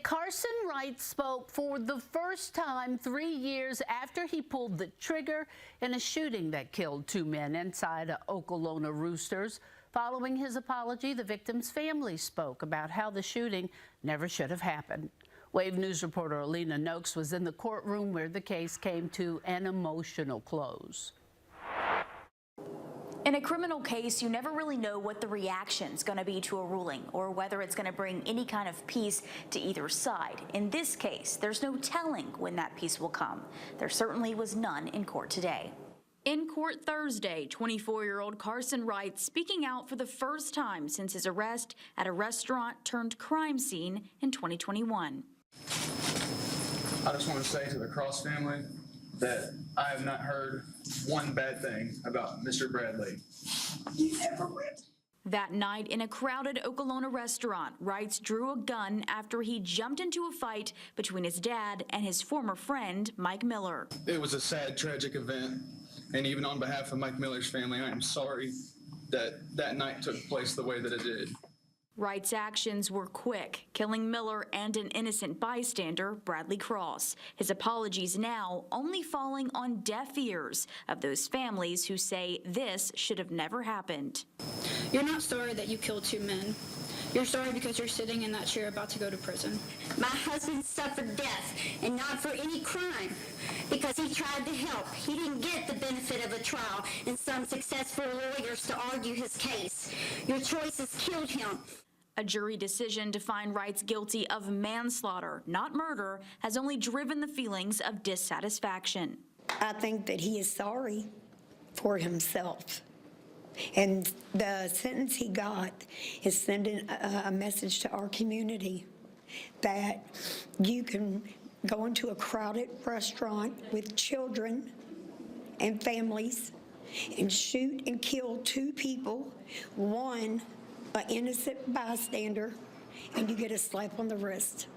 Karson Reitz spoke for the first time 3 years after he pulled the trigger in a shooting that killed 2 men inside a Okolona Roosters. Following his apology, the victim's family spoke about how the shooting never should have happened. Wave News reporter Alina Noakes was in the courtroom where the case came to an emotional close. In a criminal case, you never really know what the reaction's going to be to a ruling or whether it's going to bring any kind of peace to either side. In this case, there's no telling when that peace will come. There certainly was none in court today. In court Thursday, 24-year-old Karson Reitz speaking out for the first time since his arrest at a restaurant turned crime scene in 2021. I just want to say to the Cross family that I have not heard one bad thing about Mr. Bradley. You never will. That night in a crowded Okolona restaurant, Reitz drew a gun after he jumped into a fight between his dad and his former friend, Mike Miller. It was a sad, tragic event, and even on behalf of Mike Miller's family, I am sorry that that night took place the way that it did. Wright's actions were quick, killing Miller and an innocent bystander, Bradley Cross. His apologies now only falling on deaf ears of those families who say this should have never happened. You're not sorry that you killed 2 men. You're sorry because you're sitting in that chair about to go to prison. My husband suffered death, and not for any crime, because he tried to help. He didn't get the benefit of a trial and some successful lawyers to argue his case. Your choices killed him. A jury decision to find Reitz guilty of manslaughter, not murder, has only driven the feelings of dissatisfaction. I think that he is sorry for himself. And the sentence he got is sending a message to our community that you can go into a crowded restaurant with children and families and shoot and kill 2 people, one an innocent bystander, and you get a slap on the wrist.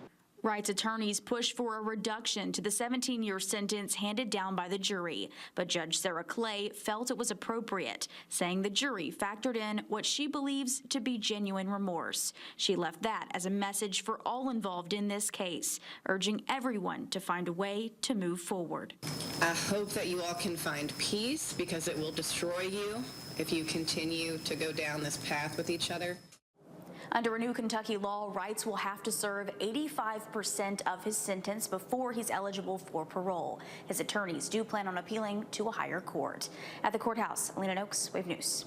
Wright's attorneys pushed for a reduction to the 17-year sentence handed down by the jury, but Judge Sarah Clay felt it was appropriate, saying the jury factored in what she believes to be genuine remorse. She left that as a message for all involved in this case, urging everyone to find a way to move forward. I hope that you all can find peace, because it will destroy you if you continue to go down this path with each other. Under a new Kentucky law, Reitz will have to serve 85% of his sentence before he's eligible for parole. His attorneys do plan on appealing to a higher court. At the courthouse, Alina Noakes, Wave News.